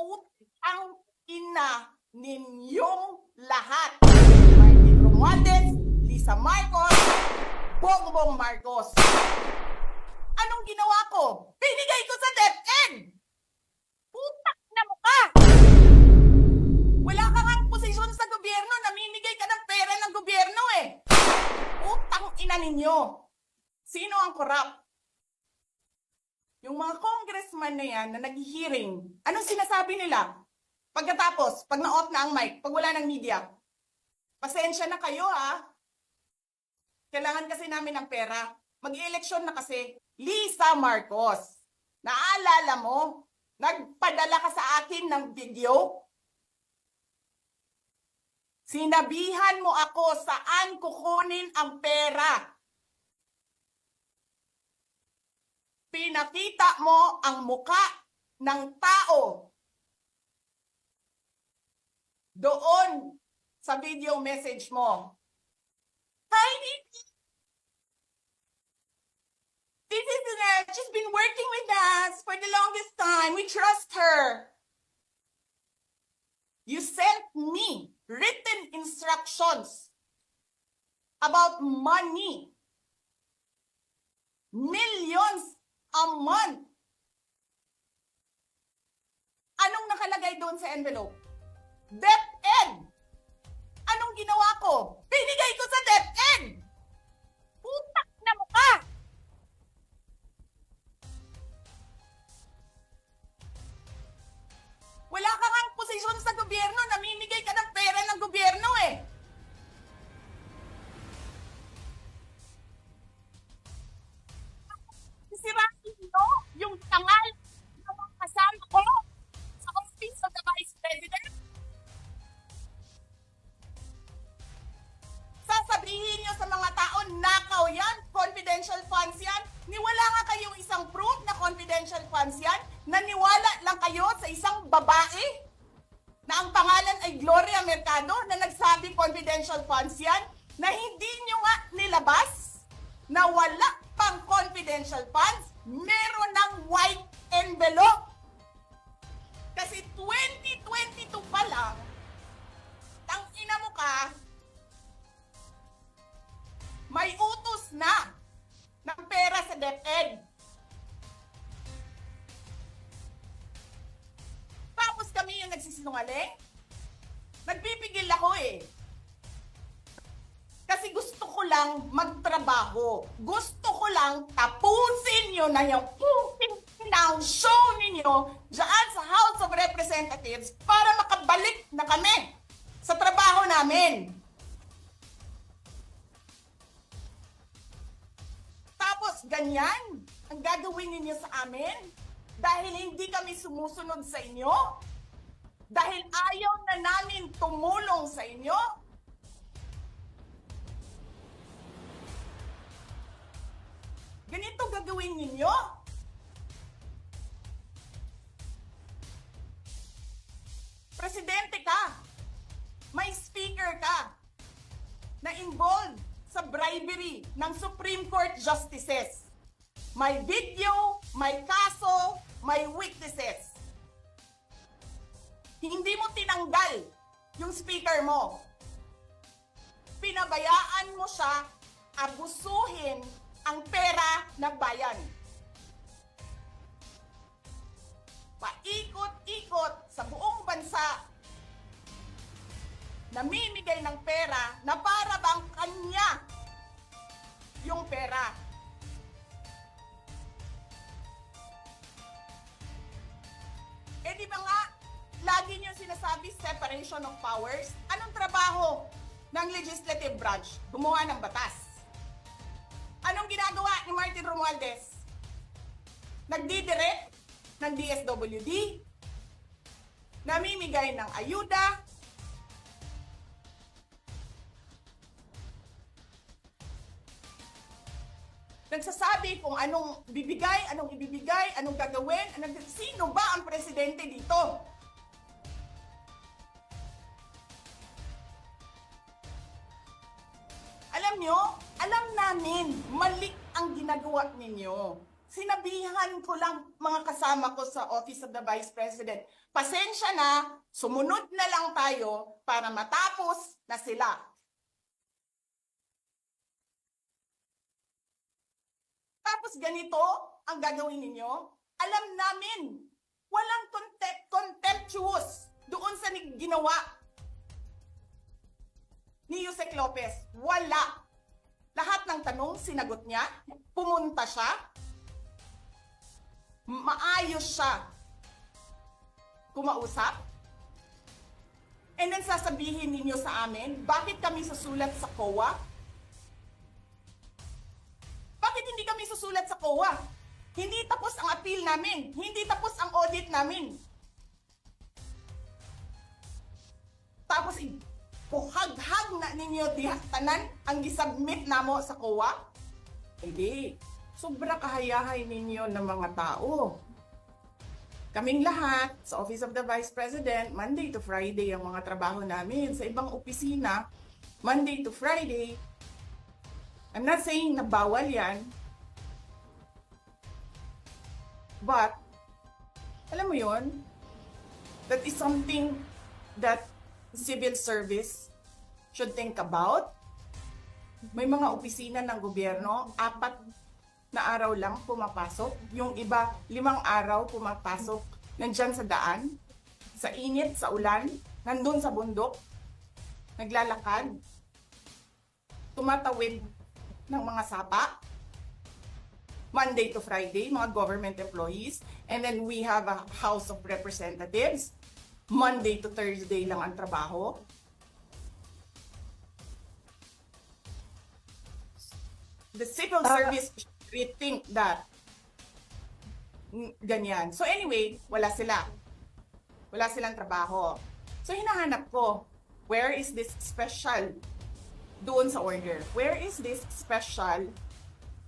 Putang ina ninyong lahat. Martin Romualdez, Lisa Marcos, Bongbong Marcos. Anong ginawa ko? Binigay ko sa DepEd! Putak na mukha! Wala ka nga posisyon sa gobyerno, namimigay ka ng pera ng gobyerno eh. Putang ina ninyo. Sino ang corrupt? Yung mga congressman na yan na nag-hearing, anong sinasabi nila? Pagkatapos, pag na-off na ang mic, pag wala ng media, pasensya na kayo ha. Kailangan kasi namin ng pera. Mag-eleksyon na kasi. Lisa Marcos, naalala mo? Nagpadala ka sa akin ng video? Sinabihan mo ako saan kukunin ang pera. Pinakita mo ang muka ng tao doon sa video message mo. Hi, Nikki. This is she's been working with us for the longest time. We trust her. You sent me written instructions about money. Millions a month. Anong nakalagay doon sa envelope? DepEd. Anong ginawa ko? Binigay ko sa DepEd. Putak na mukha. Wala ka nga posisyon sa gobyerno, namimigay ka ng pera ng gobyerno eh. Sisirain nyo yung tangal ng mga kasama ko sa Office of the Vice President. Sasabihin nyo sa mga tao, nakaw yan, confidential funds yan. Niwala nga kayong isang proof na confidential funds yan. Naniwala lang kayo sa isang babae na ang pangalan ay Gloria Mercado na nagsabi confidential funds yan, na hindi nyo nga nilabas na wala pang confidential funds, meron ng white envelope. Kasi 2022 pa lang, tangina mo ka, may utos na ng pera sa DepEd. Tapos kami yung nagsisinungaling? Nagpipigil ako eh. Kasi gusto ko lang magtrabaho. Gusto ko lang tapusin nyo na yung show ninyo dyan sa House of Representatives para makabalik na kami sa trabaho namin. Tapos ganyan ang gagawin ninyo sa amin dahil hindi kami sumusunod sa inyo? Dahil ayaw na namin tumulong sa inyo? Ganito gagawin ninyo? Presidente ka, may speaker ka na involved sa bribery ng Supreme Court justices. May video, may kaso, may witnesses. Hindi mo tinanggal yung speaker mo. Pinabayaan mo siya abusuhin ang pera ng bayan. Paikot-ikot sa buong bansa, namimigay ng pera na para bang kanya yung pera. Eh di ba nga, lagi niyo sinasabi separation of powers? Anong trabaho ng legislative branch? Gumawa ng batas. Anong ginagawa ni Martin Romualdez? Nagdidirect ng DSWD, namimigay ng ayuda, nagsasabi kung anong bibigay, anong ibibigay, anong gagawin, sino ba ang presidente dito? Alam nyo, alam namin, mali ang ginagawa ninyo. Sinabihan ko lang mga kasama ko sa Office of the Vice President, pasensya na, sumunod na lang tayo para matapos na sila. Tapos ganito ang gagawin ninyo? Alam namin, walang contemptuous doon sa ginawa ni Yusek Lopez. Wala. Lahat ng tanong, sinagot niya. Pumunta siya. Maayos siya kumausap. And then sasabihin ninyo sa amin, bakit kami susulat sa COA? Bakit hindi kami susulat sa COA? Hindi tapos ang appeal namin. Hindi tapos ang audit namin. Tapos buhaghag na ninyo tanan ang gisubmit namo sa COA? Hindi. Sobra kahayahay ninyo ng mga tao. Kaming lahat sa Office of the Vice President, Monday to Friday ang mga trabaho namin. Sa ibang opisina, Monday to Friday. I'm not saying na bawal yan. But, alam mo yon, that is something that civil service should think about. May mga opisina ng gobyerno, 4 na araw lang pumapasok. Yung iba, 5 araw pumapasok. Nandyan sa daan, sa init, sa ulan, nandun sa bundok, naglalakad, tumatawid ng mga sapa. Monday to Friday, mga government employees. And then we have a House of Representatives. Monday to Thursday lang ang trabaho. The civil service should rethink that. Ganyan. So anyway, wala sila. Wala silang trabaho. So hinahanap ko, where is this special doon sa order? Where is this special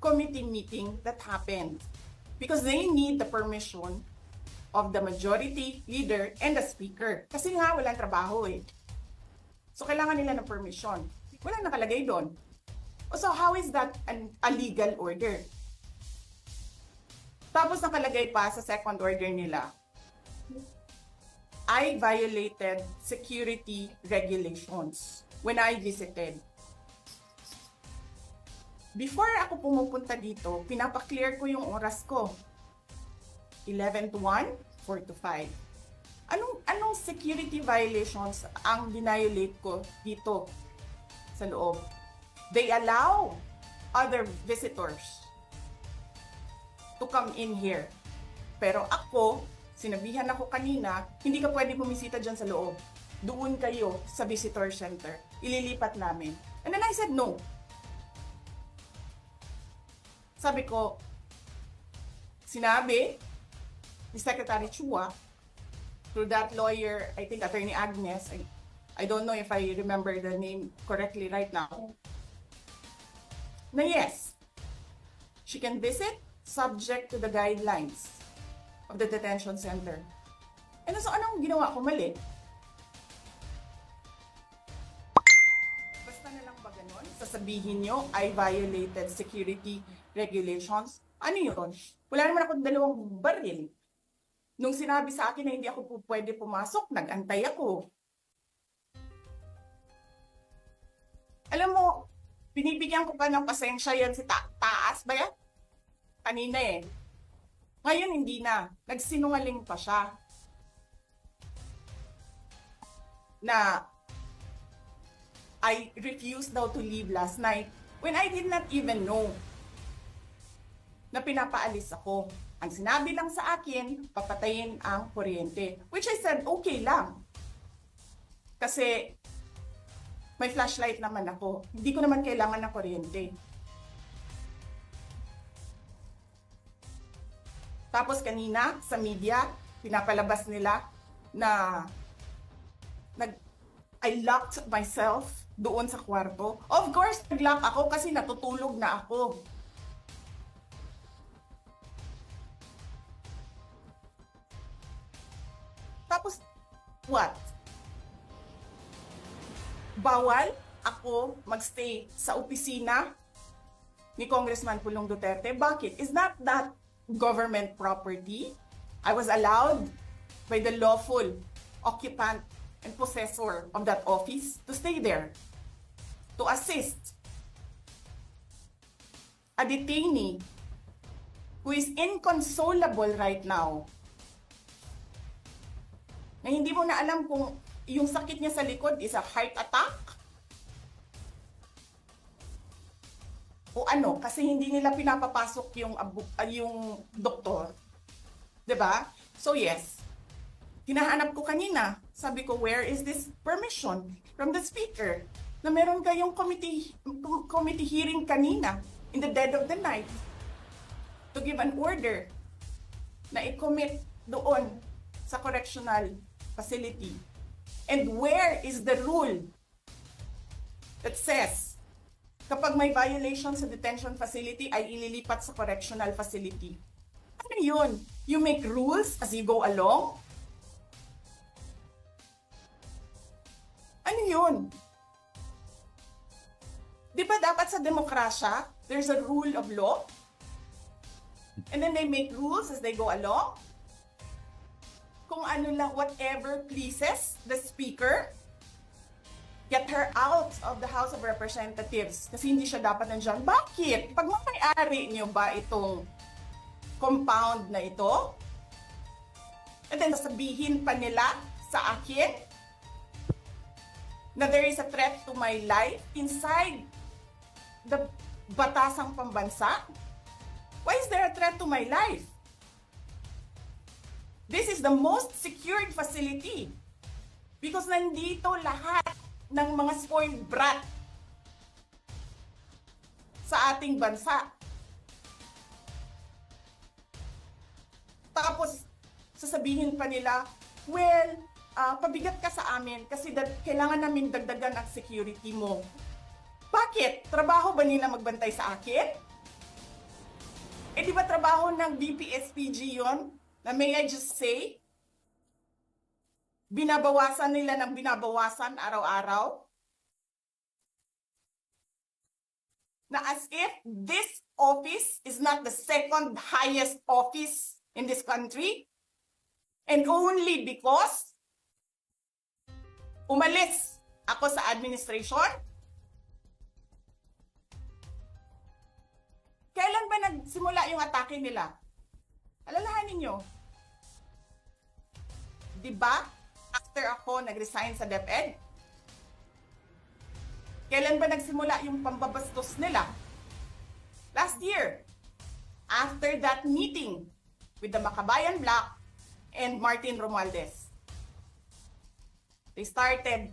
committee meeting that happened? Because they need the permission of the majority leader and the speaker. Kasi nga, walang trabaho eh. So kailangan nila ng permission. Walang nakalagay doon. So how is that a legal order? Tapos nakalagay pa sa second order nila, I violated security regulations when I visited. Before ako pumupunta dito, pinapaklear ko yung oras ko. 11 to 1, 4 to 5. Anong security violations ang dinayolate ko dito sa loob? They allow other visitors to come in here. Pero ako, sinabihan ako kanina, hindi ka pwede bumisita dyan sa loob. Doon kayo sa visitor center. Ililipat namin. And then I said no. Sabi ko, sinabi ni Secretary Chua, through that lawyer, I think Attorney Agnes, I don't know if I remember the name correctly right now, na yes, she can visit subject to the guidelines of the detention center. And so anong ginawa ko mali? Basta na lang ba ganon? Sasabihin nyo, I violated security regulations. Ano yun? Wala naman ako 2 baril. Nung sinabi sa akin na hindi ako pwede pumasok, nag-antay ako. Alam mo, binibigyan ko pa ng pasensya yan si Taas ba yan? Kanina eh. Ngayon hindi na. Nagsinungaling pa siya. Na I refused daw to leave last night when I did not even know na pinapaalis ako. Ang sinabi lang sa akin, papatayin ang kuryente. Which I said, okay lang. Kasi may flashlight naman ako. Hindi ko naman kailangan ng kuryente. Tapos kanina, sa media, pinapalabas nila na I locked myself doon sa kwarto. Of course, nag-lock ako kasi natutulog na ako. Tapos, what? Bawal ako magstay sa opisina ni Congressman Pulong Duterte. Bakit? Is not that government property. I was allowed by the lawful occupant and possessor of that office to stay there, to assist a detainee who is inconsolable right now, na hindi mo na alam kung yung sakit niya sa likod is a heart attack o ano, kasi hindi nila pinapapasok yung doktor. 'Di ba? So yes, hinahanap ko kanina, sabi ko, where is this permission from the speaker na meron kayong committee hearing kanina in the dead of the night to give an order na i-commit doon sa correctional facility. And where is the rule that says kapag may violation sa detention facility ay ililipat sa correctional facility? Ano yun? You make rules as you go along? Ano yun? Di ba dapat sa demokrasya, there's a rule of law? And then they make rules as they go along? Kung ano lang, whatever pleases the speaker, get her out of the House of Representatives. Kasi hindi siya dapat nandiyan. Bakit? Pag may-ari niyo ba itong compound na ito? And then sasabihin pa nila sa akin na there is a threat to my life inside the batasang pambansa? Why is there a threat to my life? This is the most secured facility because nandito lahat ng mga spoiled brat sa ating bansa. Tapos, sasabihin pa nila, well, pabigat ka sa amin kasi kailangan namin dagdagan ang security mo. Bakit? Trabaho ba nila magbantay sa akin? Eh di ba trabaho ng DPSPG yon? Na may I just say, binabawasan nila ng binabawasan araw-araw? Na as if this office is not the second highest office in this country, and only because umalis ako sa administration? Kailan ba nagsimula yung atake nila? Alalahanin nyo. Diba? After ako nag-resign sa DepEd? Kailan ba nagsimula yung pambabastos nila? Last year. After that meeting with the Makabayan Black and Martin Romualdez. They started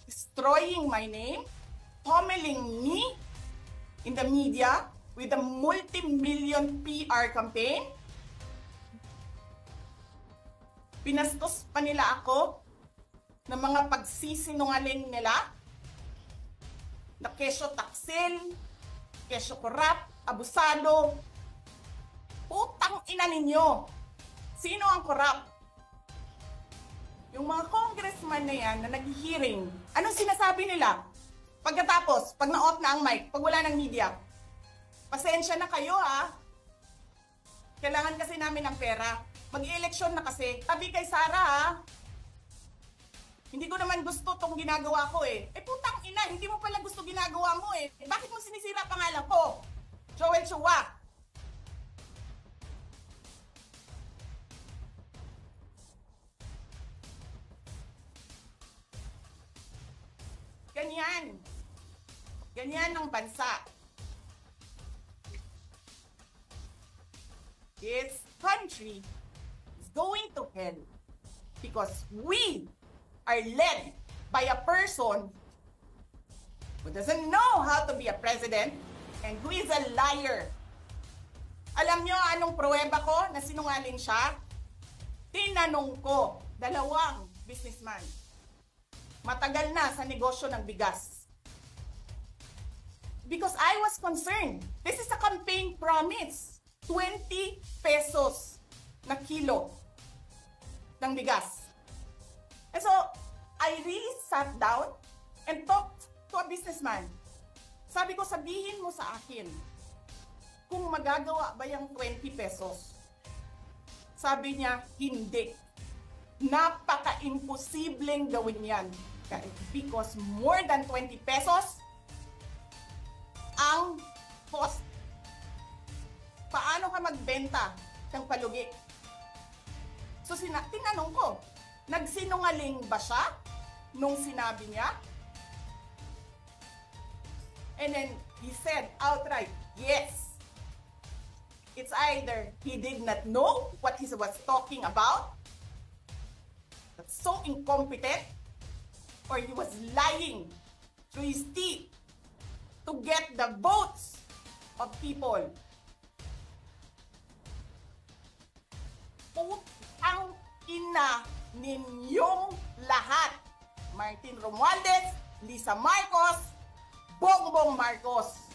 destroying my name, pummeling me in the media with a multi-million PR campaign. Pinastos pa nila ako ng mga pagsisinungaling nila na kesyo taksil, kesyo korap, abusado. Putang ina ninyo! Sino ang korap? Yung mga congressman na yan na nag-hearing, anong sinasabi nila? Pagkatapos, pag na-off na ang mic, pag wala ng media, pasensya na kayo ha. Kailangan kasi namin ng pera. Mag-i-eleksyon na kasi. Tabi kay Sara ha. Hindi ko naman gusto tong ginagawa ko eh. Eh putang ina, hindi mo pala gusto ginagawa mo eh. Bakit mo sinisira pangalan ko? Joel Chua. Ganyan. Ganyan ang bansa. This country is going to hell because we are led by a person who doesn't know how to be a president and who is a liar. Alam nyo anong pruweba ko na sinungaling siya? Tinanong ko, dalawang businessman. Matagal na sa negosyo ng bigas. Because I was concerned. This is a campaign promise. 20 pesos na kilo ng bigas. And so, I really sat down and talked to a businessman. Sabi ko, sabihin mo sa akin, kung magagawa ba yung 20 pesos. Sabi niya, hindi. Napaka-imposibleng gawin yan. Because more than 20 pesos ang cost. Paano ka magbenta ng palugi? So tinanong ko, nagsinungaling ba siya nung sinabi niya? And then he said outright, yes. It's either he did not know what he was talking about, that's so incompetent, or he was lying through his teeth to get the votes of people. Putang ina ninyong lahat. Martin Romualdez, Lisa Marcos, Bongbong Marcos.